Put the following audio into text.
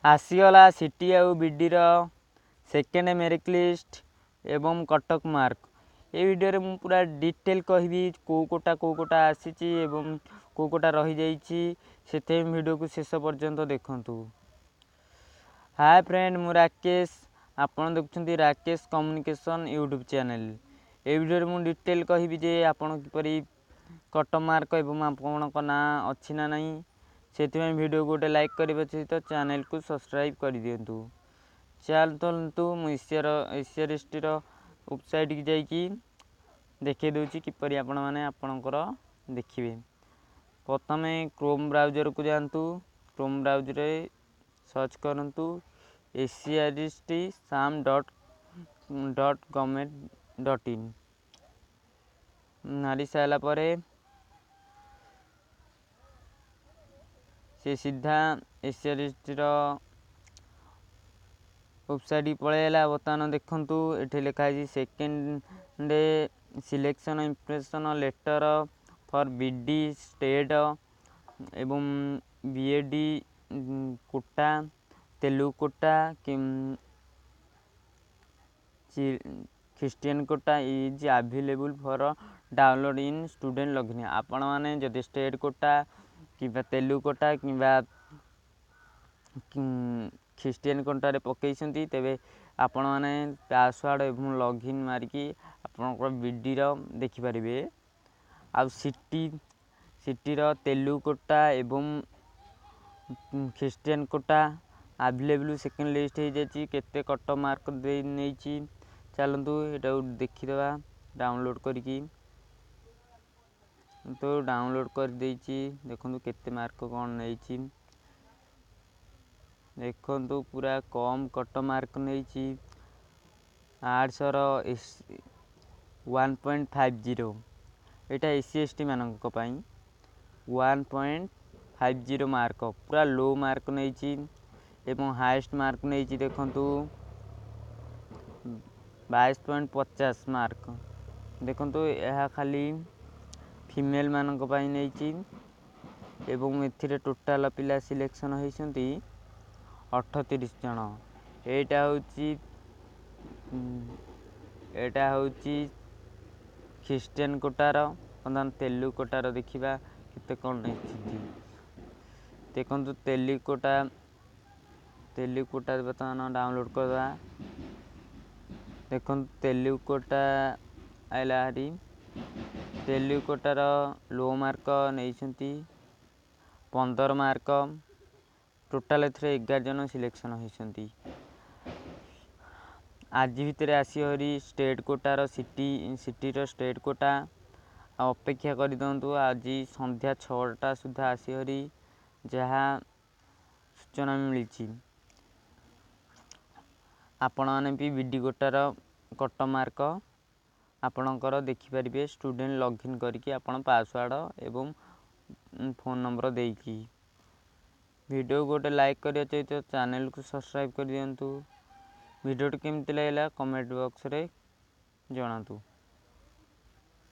आसीगला city आउ बीडीर second merit list एवं Cuttack mark ये वीडियो मु पूरा डिटेल कहबी कौ कोटा आसी कौ कोटा रही जाइए वीडियो को शेष पर्यंत देखंतु। हाय फ्रेंड मु राकेश आपन देखुछंती राकेश कम्युनिकेशन यूट्यूब चैनल। ए वीडियो मु डिटेल कहबी जे आपन किपरि कट मार्क एवं आपनक ना अछि ना नहीं से वीडियो गोटे लाइक करबे सहित चैनल को सब्सक्राइब कर दियंतु। चलतु एशियर हिस्ट्रीर वेबसाइट की जाइकी देखे दूची किपरि आपण माने आपणकर देखिए। प्रथम क्रोम ब्राउजर को जातु। क्रोम ब्राउजर सर्च करंतु asiaristsam.government.in नारी सारा परे से सीधा एशियारिस्टर वेबसाइट पलैला। बर्तमान देखंतु एठी लिखा है second selection impression letter for BEd state एवं BEd quota Telugu quota Christian quota is available for download in student login. आपण माने जदि स्टेट कोटा किबा तेलुगु कोटा किबा क्रिश्चियन कोटा पकई तेरे आपण मैंने पासवर्ड एवं लॉगिन मारिकी आपंकर बीडी देखिपारे। आ सिटी तेलुगु कोटा एवं Christian quota available second list हो जाए केते कट मार्क नहीं। चलतु यहाँ देखीदे डाउनलोड करके तो डाउनलोड कर देखो केते मार्क कौन नहीं देखु पूरा कम कट मार्क नहीं आर्ट्स 1.50 यहाँ एससी एसटी मानक 1.50 मार्क पूरा लो मार्क नहीं एवं हाईएस्ट मार्क नहीं देखु 22.50 मार्क देखु यह खाली फीमेल मानक नहीं एवं एथिरे टोटाल पिला सिलेक्शन होती 38 जन। एटा होची क्रिश्चियन कोटार बर्तमान तेलुगु कोटार देखा केते कौन नहीं देखु तेलुगु कोटा बर्तमान डाउनलोड करवा देखो तेलुगु कोटा आइला हरी तेलुगु कोटार लो मार्क नहीं 15 मार्क टोटाल 11 जन सिलेक्शन होती। आज भितर आसी हरी स्टेट कोटार सिटी स्टेट कोटा अपेक्षा कर दिंतु आज संध्या 6टा सुधा आसी हरी जहाँ सूचना मिली आपण मैंने भी बीडी कोटार कट मार्क आपणकर देखिपारे स्टूडेंट लॉगिन करके आपण पासवर्ड एवं फोन नंबर देकी वीडियो गोटे लाइक करिया चाहिए चैनल को सब्सक्राइब कर दियंतु। वीडियो केमती लगला कमेंट बॉक्स रे जणातु।